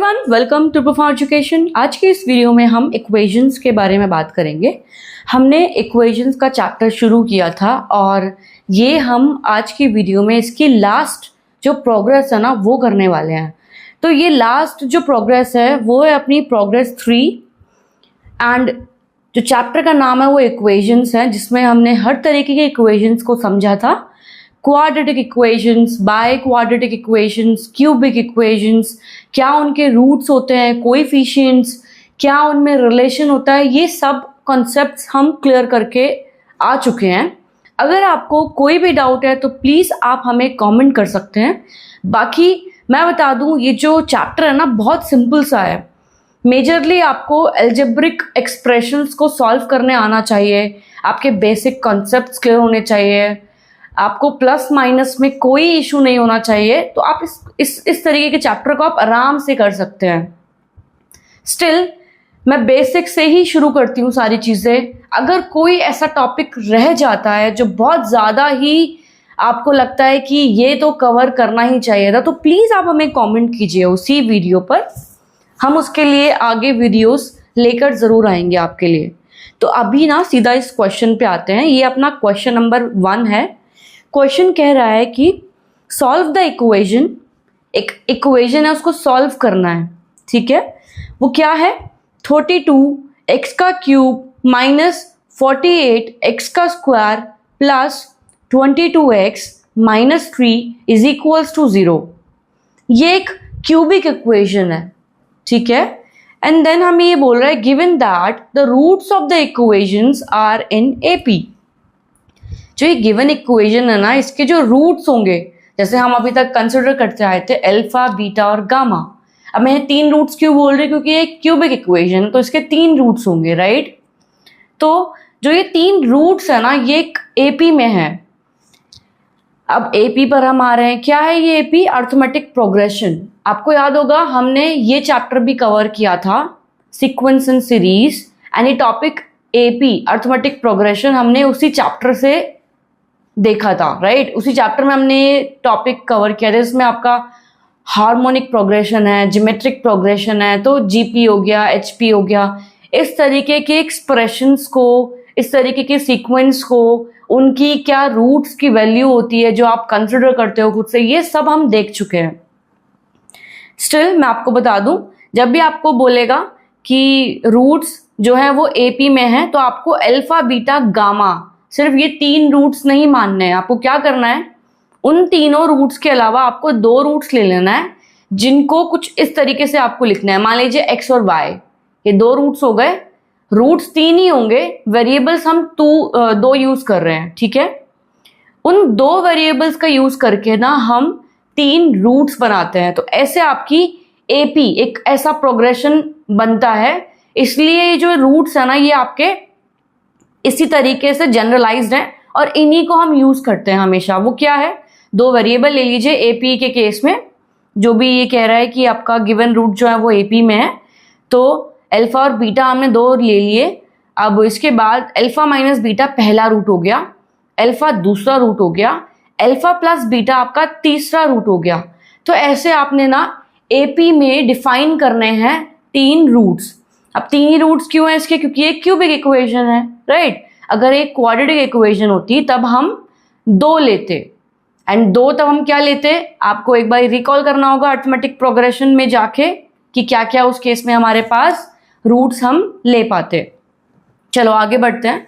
Everyone, welcome to profound education. आज के इस वीडियो में हम इक्वेशंस के बारे में बात करेंगे। हमने इक्वेशंस का चैप्टर शुरू किया था और ये हम आज की वीडियो में इसकी लास्ट जो प्रोग्रेस है ना वो करने वाले हैं। तो ये लास्ट जो प्रोग्रेस है वो है अपनी प्रोग्रेस 3 एंड जो चैप्टर का नाम है वो इक्वेशंस है, जिसमें हमने हर तरीके के इक्वेशंस को समझा था। Quadratic equations, by quadratic equations, cubic equations, क्या उनके रूट्स होते हैं, कोएफिशिएंट्स, क्या उनमें रिलेशन होता है, ये सब कॉन्सेप्ट्स हम क्लियर करके आ चुके हैं। अगर आपको कोई भी डाउट है तो प्लीज़ आप हमें कमेंट कर सकते हैं। बाकी मैं बता दूं, ये जो चैप्टर है ना बहुत सिंपल सा है। मेजरली आपको एल्जेब्रिक एक्सप्रेशंस को सॉल्व करने आना चाहिए, आपके बेसिक कॉन्सेप्ट्स क्लियर होने चाहिए, आपको प्लस माइनस में कोई इशू नहीं होना चाहिए। तो आप इस तरीके के चैप्टर को आप आराम से कर सकते हैं। स्टिल मैं बेसिक से ही शुरू करती हूँ सारी चीज़ें। अगर कोई ऐसा टॉपिक रह जाता है जो बहुत ज़्यादा ही आपको लगता है कि ये तो कवर करना ही चाहिए था, तो प्लीज़ आप हमें कमेंट कीजिए उसी वीडियो पर। हम उसके लिए आगे वीडियोस लेकर ज़रूर आएंगे आपके लिए। तो अभी ना सीधा इस क्वेश्चन पे आते हैं। ये अपना क्वेश्चन नंबर 1 है। क्वेश्चन कह रहा है कि सॉल्व द इक्वेशन। एक इक्वेशन है, उसको सॉल्व करना है, ठीक है। वो क्या है? 32x का क्यूब माइनस 48x का square plus 22x minus 3 is equals to 0। ये एक क्यूबिक इक्वेशन है, ठीक है। एंड देन हमें ये बोल रहा है given that the roots of the equations are in AP। जो ये गिवन इक्वेशन है ना, इसके जो रूट्स होंगे, जैसे हम अभी तक कंसिडर करते आए थे अल्फा, बीटा और गामा। अब मैं 3 रूट्स क्यों बोल रही हूँ? क्योंकि ये क्यूबिक इक्वेशन, तो इसके 3 रूट्स होंगे, राइट। तो जो ये 3 रूट्स है ना, ये एक AP में है। अब AP पर हम आ रहे हैं। क्या है ये AP? Arithmetic progression. आपको याद होगा हमने ये चैप्टर भी कवर किया था, सीक्वेंस एंड सीरीज, एंड ये टॉपिक AP अर्थमेटिक प्रोग्रेशन हमने उसी चैप्टर से देखा था, राइट। उसी चैप्टर में हमने ये टॉपिक कवर किया था। इसमें आपका हार्मोनिक प्रोग्रेशन है, ज्योमेट्रिक प्रोग्रेशन है, तो GP हो गया, HP हो गया। इस तरीके के एक्सप्रेशंस को, इस तरीके के सीक्वेंस को, उनकी क्या रूट्स की वैल्यू होती है जो आप कंसिडर करते हो खुद से, ये सब हम देख चुके हैं। स्टिल मैं आपको बता दूं, जब भी आपको बोलेगा कि रूट्स जो है वो AP में है, तो आपको अल्फा, बीटा, गामा, सिर्फ ये 3 रूट्स नहीं मानने हैं। आपको क्या करना है, उन तीनों रूट्स के अलावा आपको 2 रूट्स ले लेना है, जिनको कुछ इस तरीके से आपको लिखना है। मान लीजिए x और y, ये 2 रूट्स हो गए। रूट्स 3 ही होंगे, वेरिएबल्स हम 2 यूज कर रहे हैं, ठीक है। उन 2 वेरिएबल्स का यूज करके ना हम 3 रूट्स बनाते हैं। तो ऐसे आपकी AP एक ऐसा प्रोग्रेशन बनता है। इसलिए ये जो रूट्स है ना, ये आपके इसी तरीके से जनरलाइज्ड है और इन्हीं को हम यूज करते हैं हमेशा। वो क्या है? 2 वेरिएबल ले लीजिए। AP के केस में जो भी ये कह रहा है कि आपका गिवन रूट जो है वो AP में है, तो अल्फा और बीटा हमने 2 ले लिए। अब इसके बाद अल्फा माइनस बीटा पहला रूट हो गया, अल्फा दूसरा रूट हो गया, अल्फा प्लस बीटा आपका तीसरा रूट हो गया। तो ऐसे आपने ना AP में डिफाइन करने हैं 3 रूट्स। अब 3 ही रूट्स क्यों है इसके? क्योंकि ये क्यूबिक इक्वेशन है, राइट। अगर एक क्वाड्रेटिक इक्वेशन होती तब हम 2 लेते, एंड 2 तब हम क्या लेते? आपको एक बार रिकॉल करना होगा अर्थमेटिक प्रोग्रेशन में जाके कि क्या क्या उस केस में हमारे पास रूट्स हम ले पाते। चलो आगे बढ़ते हैं।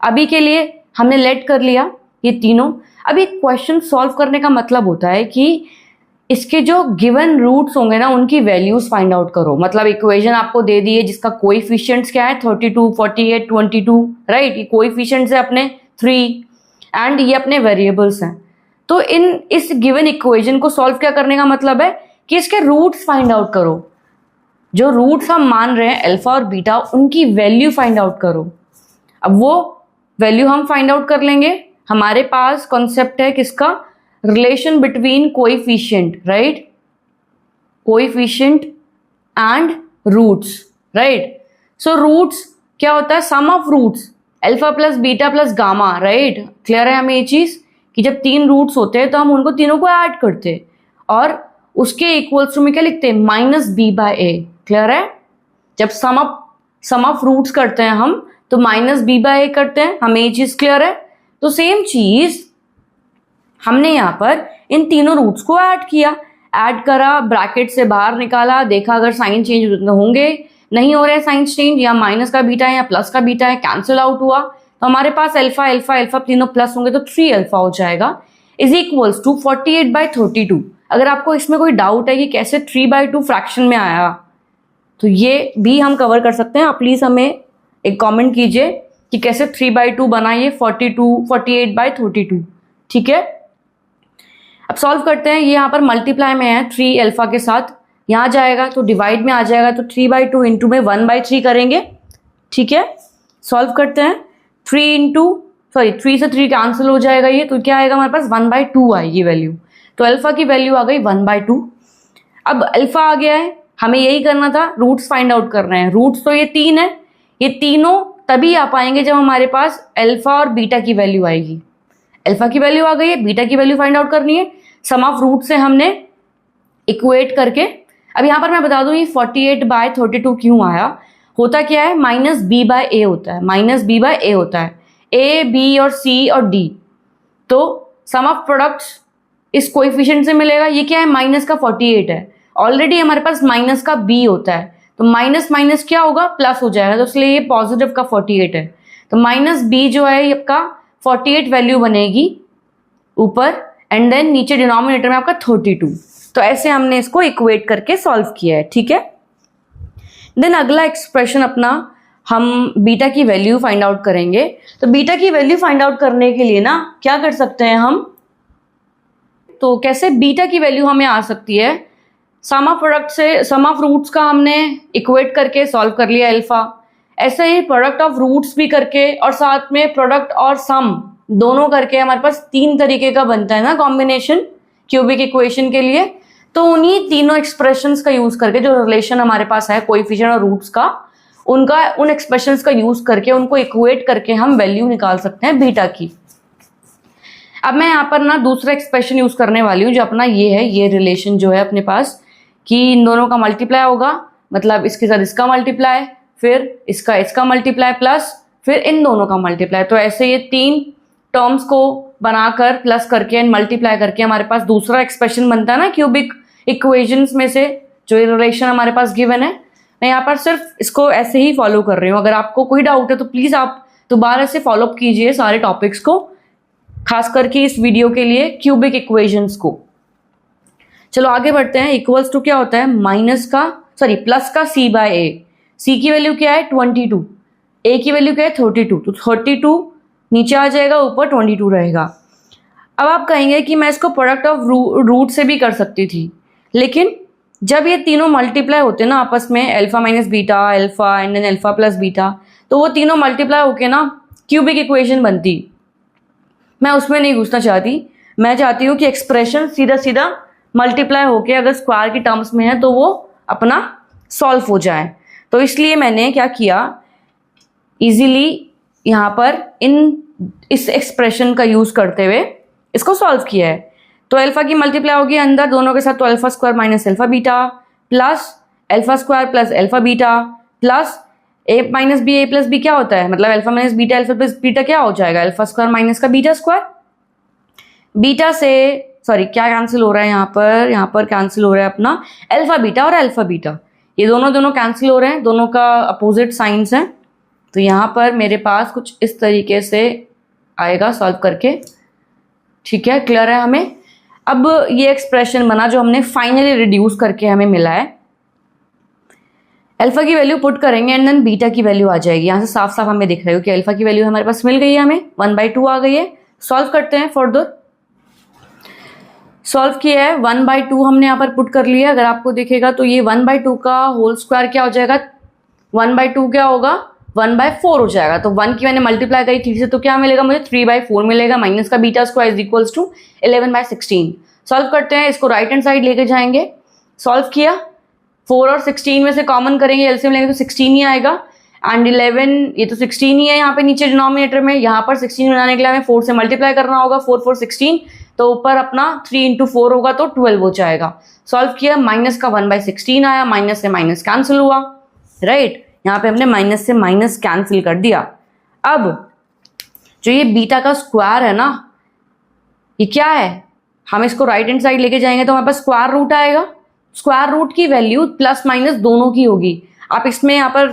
अभी के लिए हमने लेट कर लिया ये तीनों। अभी क्वेश्चन सॉल्व करने का मतलब होता है कि इसके जो गिवन रूट्स होंगे ना, उनकी वैल्यूज फाइंड आउट करो। मतलब इक्वेशन आपको दे दी है जिसका कोएफिशिएंट्स क्या है, 32, 48, 22, राइट। ये कोएफिशिएंट्स है अपने 3 एंड ये अपने वेरिएबल्स हैं। तो इस गिवन इक्वेशन को सॉल्व क्या करने का मतलब है कि इसके रूट्स फाइंड आउट करो। जो रूट्स हम मान रहे हैं अल्फा और बीटा, उनकी वैल्यू फाइंड आउट करो। अब वो वैल्यू हम फाइंड आउट कर लेंगे। हमारे पास कॉन्सेप्ट है किसका? Relation between coefficient, right, coefficient and roots, right. So roots क्या होता है? Sum of roots alpha plus beta plus gamma, right. Clear है हमें ये चीज कि जब 3 रूट्स होते हैं तो हम उनको तीनों को ऐड करते हैं और उसके इक्वल्स टू में क्या लिखते हैं, माइनस बी बाय ए। क्लियर है? जब सम ऑफ रूट्स करते हैं हम तो माइनस बी बाय ए करते हैं, हमें ये चीज क्लियर है। तो सेम चीज हमने यहाँ पर इन तीनों रूट्स को ऐड किया, ऐड करा, ब्रैकेट से बाहर निकाला, देखा अगर साइन चेंज होंगे, नहीं हो रहे साइन चेंज, या माइनस का बीटा है या प्लस का बीटा है, कैंसिल आउट हुआ, तो हमारे पास अल्फा अल्फा अल्फा तीनों प्लस होंगे तो 3 अल्फा हो जाएगा, इज इक्वल्स टू 48/32। अगर आपको इसमें कोई डाउट है कि कैसे 3/2 फ्रैक्शन में आया, तो ये भी हम कवर कर सकते हैं। आप प्लीज हमें एक कमेंट कीजिए कि कैसे 3/2 बना ये 48/32। ठीक है, अब सॉल्व करते हैं। ये यहाँ पर मल्टीप्लाई में है 3 अल्फा के साथ, यहाँ जाएगा तो डिवाइड में आ जाएगा, तो 3/2 इंटू में 1/3 करेंगे। ठीक है, सॉल्व करते हैं। 3 से 3 कैंसिल हो जाएगा ये, तो क्या आएगा हमारे पास 1/2 आएगी वैल्यू। तो अल्फा की वैल्यू आ गई 1/2। अब अल्फा आ गया है, हमें यही करना था, रूट्स फाइंड आउट कर रहे हैं। रूट्स तो ये 3 है, ये तीनों तभी आ पाएंगे जब हमारे पास अल्फा और बीटा की वैल्यू आएगी। अल्फा की वैल्यू आ गई है, बीटा की वैल्यू फाइंड आउट करनी है, सम ऑफ रूट से हमने इक्वेट करके। अब यहाँ पर मैं बता दूं ये 48/32 क्यों आया, होता क्या है, माइनस बी बाय ए होता है, माइनस बी बाय ए होता है, ए बी और सी और डी। तो सम ऑफ प्रोडक्ट्स इस कोएफिशिएंट से मिलेगा, ये क्या है, माइनस का 48 है, ऑलरेडी हमारे पास माइनस का बी होता है, तो माइनस माइनस क्या होगा, प्लस हो जाएगा, तो इसलिए ये पॉजिटिव का 48 है, तो माइनस बी जो है आपका 48 वैल्यू बनेगी ऊपर, एंड देन नीचे डिनोमिनेटर में आपका 32। तो ऐसे हमने इसको इक्वेट करके सॉल्व किया है। ठीक है, देन अगला एक्सप्रेशन अपना हम बीटा की वैल्यू फाइंड आउट करेंगे। तो बीटा की वैल्यू फाइंड आउट करने के लिए ना क्या कर सकते हैं हम, तो कैसे बीटा की वैल्यू हमें आ सकती है, सम ऑफ प्रोडक्ट से सम ऑफ रूट्स का हमने इक्वेट करके सॉल्व कर लिया अल्फा, ऐसे ही प्रोडक्ट ऑफ रूट्स भी करके और साथ में प्रोडक्ट और सम दोनों करके हमारे पास 3 तरीके का बनता है ना कॉम्बिनेशन क्यूबिक इक्वेशन के लिए। तो उन्हीं तीनों एक्सप्रेशंस का यूज करके, जो रिलेशन हमारे पास है कोएफिशिएंट और रूट्स का, उन एक्सप्रेशंस का यूज करके उनको इक्वेट करके हम वैल्यू निकाल सकते हैं बीटा की। अब मैं यहाँ पर ना दूसरा एक्सप्रेशन यूज करने वाली हूँ, जो अपना ये है, ये रिलेशन जो है अपने पास कि इन दोनों का मल्टीप्लाई होगा, मतलब इसके साथ इसका मल्टीप्लाई, फिर इसका मल्टीप्लाई, प्लस फिर इन दोनों का मल्टीप्लाई। तो ऐसे ये 3 टर्म्स को बनाकर प्लस करके एंड मल्टीप्लाई करके हमारे पास दूसरा एक्सप्रेशन बनता है ना क्यूबिक इक्वेशंस में से, जो ये रिलेशन हमारे पास गिवन है। मैं यहाँ पर सिर्फ इसको ऐसे ही फॉलो कर रही हूँ, अगर आपको कोई डाउट है तो प्लीज आप दोबारा से फॉलो अप कीजिए सारे टॉपिक्स को, खास करके इस वीडियो के लिए क्यूबिक इक्वेशंस को। चलो आगे बढ़ते हैं। इक्वल्स टू क्या होता है, प्लस का सी बाय ए। सी की वैल्यू क्या है 22, ए की वैल्यू क्या है 32, तो 32 नीचे आ जाएगा, ऊपर 22 रहेगा। अब आप कहेंगे कि मैं इसको प्रोडक्ट ऑफ रूट से भी कर सकती थी, लेकिन जब ये तीनों मल्टीप्लाई होते हैं ना आपस में, alpha minus beta, alpha and then alpha plus beta, तो वो तीनों मल्टीप्लाई होके ना क्यूबिक इक्वेशन बनती। मैं उसमें नहीं घुसना चाहती, मैं चाहती हूँ कि एक्सप्रेशन सीधा सीधा मल्टीप्लाई होके अगर स्क्वायर की टर्म्स में है तो वो अपना सॉल्व हो जाए। तो इसलिए मैंने क्या किया, इजीली यहाँ पर इस एक्सप्रेशन का यूज करते हुए इसको सॉल्व किया है। तो अल्फा की मल्टीप्लाई होगी अंदर दोनों के साथ, तो alpha square minus alpha beta plus alpha square plus alpha beta plus A minus B, A plus B क्या होता है, मतलब alpha minus beta alpha plus beta क्या हो जाएगा, अल्फा स्क्वायर माइनस का बीटा स्क्वायर। बीटा से क्या कैंसिल हो रहा है यहाँ पर कैंसिल हो रहा है अपना अल्फा बीटा और अल्फा बीटा, ये दोनों कैंसिल हो रहे हैं, दोनों का अपोजिट साइंस है। तो यहाँ पर मेरे पास कुछ इस तरीके से आएगा सॉल्व करके। ठीक है, क्लियर है हमें। अब ये एक्सप्रेशन बना जो हमने फाइनली रिड्यूस करके हमें मिला है। अल्फा की वैल्यू पुट करेंगे एंड देन बीटा की वैल्यू आ जाएगी। यहाँ से साफ साफ हमें दिख रही है कि अल्फा की वैल्यू हमारे पास मिल गई है, हमें 1/2 आ गई है। सॉल्व करते हैं फर्दर। सॉल्व किया है, 1/2 हमने यहाँ पर पुट कर लिया। अगर आपको दिखेगा तो ये 1/2 का होल स्क्वायर क्या हो जाएगा, 1/2 क्या होगा 1/4 हो जाएगा। तो 1 की मैंने मल्टीप्लाई करी 3 से, तो क्या मिलेगा मुझे 3/4 मिलेगा, माइनस का beta square is equals to 11/16। Solve करते हैं, इसको राइट हैंड साइड लेके जाएंगे। सॉल्व किया, 4 और 16 में से कॉमन करेंगे, एलसीएम लेंगे तो 16 ही आएगा, एंड 11 ये तो 16 ही है यहाँ पे नीचे डिनोमिनेटर में। यहाँ पर 16 बनाने के लिए हमें 4 से मल्टीप्लाई करना होगा, 4 4 16, तो ऊपर अपना 3 इंटू 4 होगा तो 12 हो जाएगा। सॉल्व किया, माइनस का 1/16 आया, माइनस से माइनस कैंसिल हुआ, राइट। यहाँ पे हमने माइनस से माइनस कैंसिल कर दिया। अब जो ये बीटा का स्क्वायर है ना, ये क्या है, हम इसको राइट हैंड साइड लेके जाएंगे तो हमारे पास स्क्वायर रूट आएगा। स्क्वायर रूट की वैल्यू प्लस माइनस दोनों की होगी। आप इसमें यहाँ पर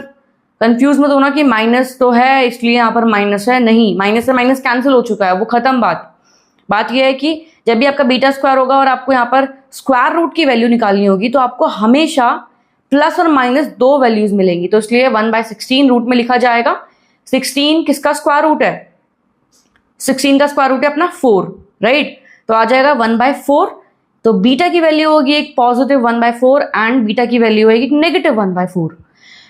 कंफ्यूज मत होना कि माइनस तो है इसलिए यहाँ पर माइनस है, नहीं, माइनस से माइनस कैंसिल हो चुका है, वो खत्म बात यह है कि जब भी आपका बीटा स्क्वायर होगा और आपको यहाँ पर स्क्वायर रूट की वैल्यू निकालनी होगी तो आपको हमेशा प्लस और माइनस दो वैल्यूज मिलेंगी। तो इसलिए 1/16 रूट में लिखा जाएगा। 16 किसका स्क्वायर रूट है? 16 का स्क्वायर रूट है अपना 4, राइट। तो आ जाएगा 1/4। तो बीटा की वैल्यू होगी एक पॉजिटिव 1/4 एंड बीटा की वैल्यू होगी एक नेगेटिव 1/4।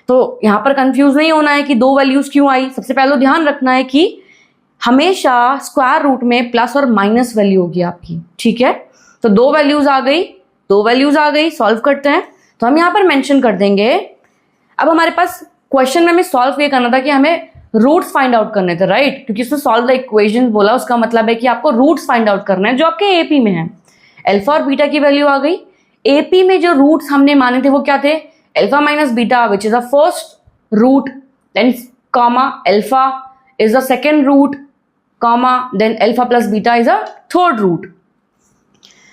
तो यहाँ पर कंफ्यूज नहीं होना है कि दो वैल्यूज क्यों आई। सबसे पहले तो ध्यान रखना है कि हमेशा स्क्वायर रूट में प्लस और माइनस वैल्यू होगी आपकी, ठीक है। तो दो वैल्यूज आ गई, सॉल्व करते हैं। तो हम यहाँ पर मेंशन कर देंगे। अब हमारे पास क्वेश्चन में हमें सॉल्व ये करना था कि हमें रूट्स फाइंड आउट करने थे, राइट, क्योंकि इसमें सॉल्व द इक्वेशन बोला, उसका मतलब है कि आपको रूट्स फाइंड आउट करना है जो आपके एपी में है। अल्फा और बीटा की वैल्यू आ गई। एपी में जो रूट्स हमने माने थे वो क्या थे? Alpha minus beta which is the first root, then comma alpha is the second root, comma then alpha plus beta is a third root.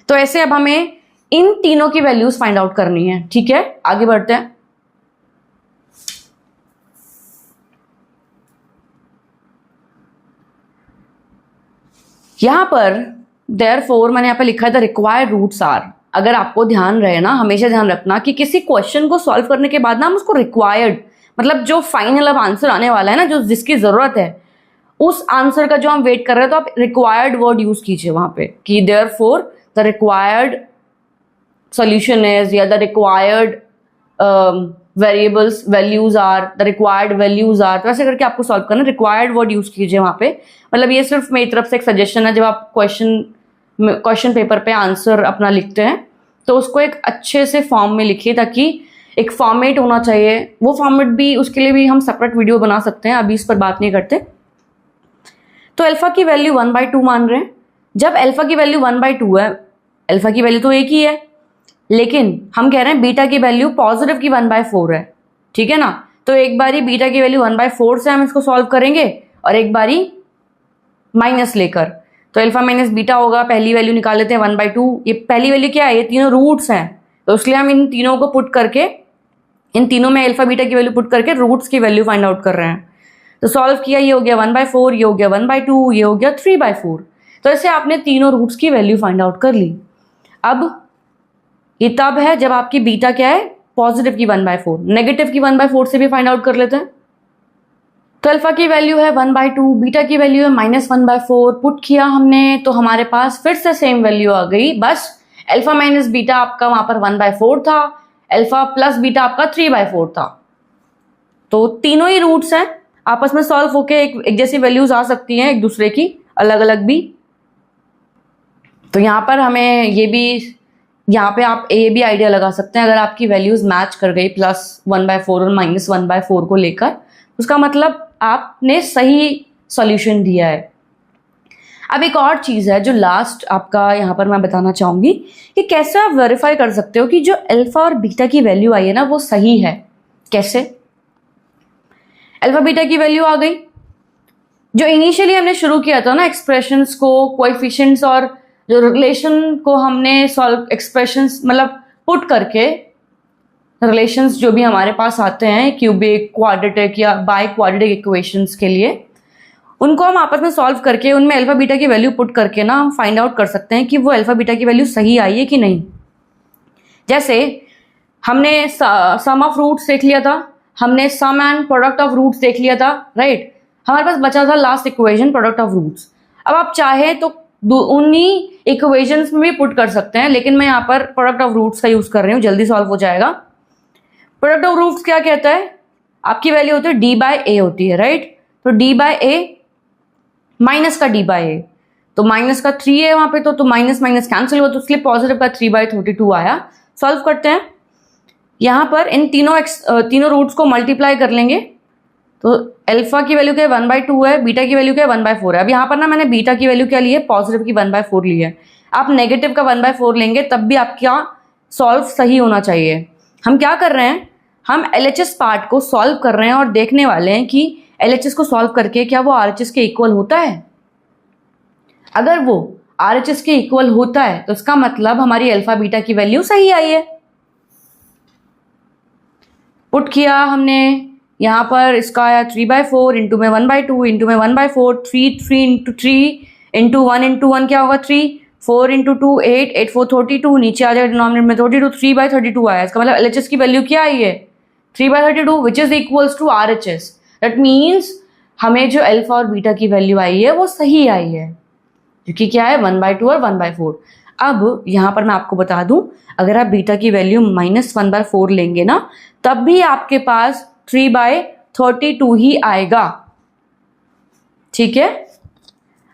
तो ऐसे अब हमें इन तीनों की वैल्यूज फाइंड आउट करनी है, ठीक है। आगे बढ़ते हैं। यहां पर देयरफॉर मैंने यहां पे लिखा है द रिक्वायर्ड रूट्स आर। अगर आपको ध्यान रहे ना, हमेशा ध्यान रखना कि किसी क्वेश्चन को सॉल्व करने के बाद ना हम उसको रिक्वायर्ड, मतलब जो फाइनल अब आंसर आने वाला है ना, जो जिसकी जरूरत है उस आंसर का जो हम वेट कर रहे हैं, तो आप रिक्वायर्ड वर्ड यूज कीजिए वहां पे कि therefore the required solution is, या the required variables values are, the required values are. तो ऐसे करके आपको सॉल्व करना, रिक्वायर्ड वर्ड यूज कीजिए वहां पे। मतलब ये सिर्फ मेरी तरफ से एक सजेशन है, जब आप क्वेश्चन पेपर पे आंसर अपना लिखते हैं तो उसको एक अच्छे से फॉर्म में लिखिए, ताकि एक फॉर्मेट होना चाहिए। वो फॉर्मेट भी, उसके लिए भी हम सेपरेट वीडियो बना सकते हैं, अभी इस पर बात नहीं करते। तो अल्फा की वैल्यू 1/2 मान रहे हैं। जब अल्फा की वैल्यू 1/2 है, अल्फा की वैल्यू तो एक ही है, लेकिन हम कह रहे हैं बीटा की वैल्यू पॉजिटिव की 1/4 है, ठीक है ना। तो एक बारी बीटा की वैल्यू 1/4 से हम इसको सॉल्व करेंगे और एक बारी माइनस लेकर। तो अल्फा माइनस बीटा होगा, पहली वैल्यू निकाल लेते हैं 1/2। ये पहली वैल्यू क्या है? ये तीनों रूट्स हैं, तो इसलिए हम इन तीनों को पुट करके, इन तीनों में अल्फा बीटा की वैल्यू पुट करके रूट्स की वैल्यू फाइंड आउट कर रहे हैं। तो सॉल्व किया, ये हो गया 1/4, ये हो गया 1/2, ये हो गया 3/4। तो ऐसे आपने तीनों रूट्स की वैल्यू फाइंड आउट कर ली। अब ये तब है जब आपकी बीटा क्या है? पॉजिटिव की 1/4। नेगेटिव की 1/4 से भी फाइंड आउट कर लेते हैं। तो अल्फा की वैल्यू है 1/2, बीटा की वैल्यू है -1/4। पुट किया हमने तो हमारे पास फिर से सेम वैल्यू आ गई, बस अल्फा माइनस बीटा आपका वहां पर 1/4 था, अल्फा प्लस बीटा आपका 3/4 था। तो तीनों ही रूट्स हैं, आपस में सॉल्व होके एक जैसी वैल्यूज आ सकती हैं, एक दूसरे की अलग अलग भी। तो यहाँ पर हमें ये भी, यहाँ पे आप ये भी आइडिया लगा सकते हैं, अगर आपकी वैल्यूज मैच कर गई +1/4 और -1/4 को लेकर, उसका मतलब आपने सही सॉल्यूशन दिया है। अब एक और चीज है जो लास्ट आपका यहाँ पर मैं बताना चाहूंगी कि कैसे आप वेरीफाई कर सकते हो कि जो अल्फा और बीटा की वैल्यू आई है ना वो सही है। कैसे? अल्फा बीटा की वैल्यू आ गई, जो इनिशियली हमने शुरू किया था ना एक्सप्रेशंस को, कोएफिशिएंट्स और जो रिलेशन को हमने सॉल्व, एक्सप्रेशंस मतलब पुट करके रिलेशंस जो भी हमारे पास आते हैं क्यूबिक, क्वाड्रेटिक या बाय क्वाड्रेटिक इक्वेशंस के लिए, उनको हम आपस में सॉल्व करके उनमें अल्फा बीटा की वैल्यू पुट करके ना हम फाइंड आउट कर सकते हैं कि वो अल्फा बीटा की वैल्यू सही आई है कि नहीं। जैसे हमने सम ऑफ रूट्स देख लिया था, हमने sum and product of roots देख लिया था, राइट। हमारे पास बचा था last equation product of roots. अब आप चाहे तो उन्हीं इक्वेशंस में भी पुट कर सकते हैं, लेकिन मैं यहाँ पर प्रोडक्ट ऑफ रूट्स का यूज कर रही हूँ, जल्दी सॉल्व हो जाएगा। प्रोडक्ट ऑफ रूट्स क्या कहता है? आपकी वैल्यू होती है d/a होती है, राइट। तो d/a माइनस का d/a, तो माइनस का 3 है वहां पे, तो माइनस माइनस कैंसिल हुआ, तो इसलिए पॉजिटिव का 3/32 आया। सॉल्व करते हैं। यहां पर इन तीनों रूट्स को मल्टीप्लाई कर लेंगे तो अल्फा की वैल्यू क्या है 1/2 है, बीटा की वैल्यू क्या है 1/4 है। अब यहाँ पर ना मैंने बीटा की वैल्यू क्या ली है, पॉजिटिव की 1/4 ली है। आप नेगेटिव का 1/4 लेंगे तब भी आपका सॉल्व सही होना चाहिए। हम क्या कर रहे हैं, हम LHS पार्ट को सॉल्व कर रहे हैं और देखने वाले हैं कि LHS को सॉल्व करके क्या वो RHS के इक्वल होता है। अगर वो RHS के इक्वल होता है तो इसका मतलब हमारी अल्फा बीटा की वैल्यू सही आई है। पुट किया हमने, यहाँ पर इसका आया 3/4 इंटू में 1/2 इंटू में 1/4, 3 इंटू 3 इंटू 1 क्या होगा 3, 4 इंटू 2 8, 8 4 32, नीचे आ जाएगा डिनोमिनेटर में 32, 3/32 आया। इसका मतलब LHS की वैल्यू क्या आई है 3/32 which is equals to RHS। That means हमें जो अल्फा और बीटा की वैल्यू आई है वो सही आई है, क्योंकि क्या है 1/2 और 1/4। अब यहाँ पर मैं आपको बता दूं, अगर आप बीटा की वैल्यू -1/4 लेंगे ना तब भी आपके पास 3/32 ही आएगा। ठीक है,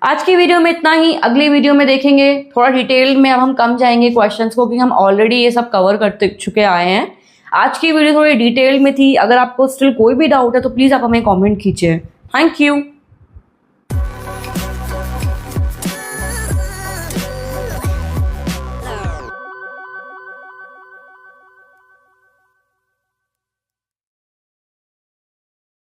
आज की वीडियो में इतना ही। अगली वीडियो में देखेंगे थोड़ा डिटेल में, अब हम कम जाएंगे क्वेश्चंस को, क्योंकि हम ऑलरेडी ये सब कवर करते चुके आए हैं। आज की वीडियो थोड़ी डिटेल में थी। अगर आपको स्टिल कोई भी डाउट है तो प्लीज़ आप हमें कमेंट कीजिए। Thank you.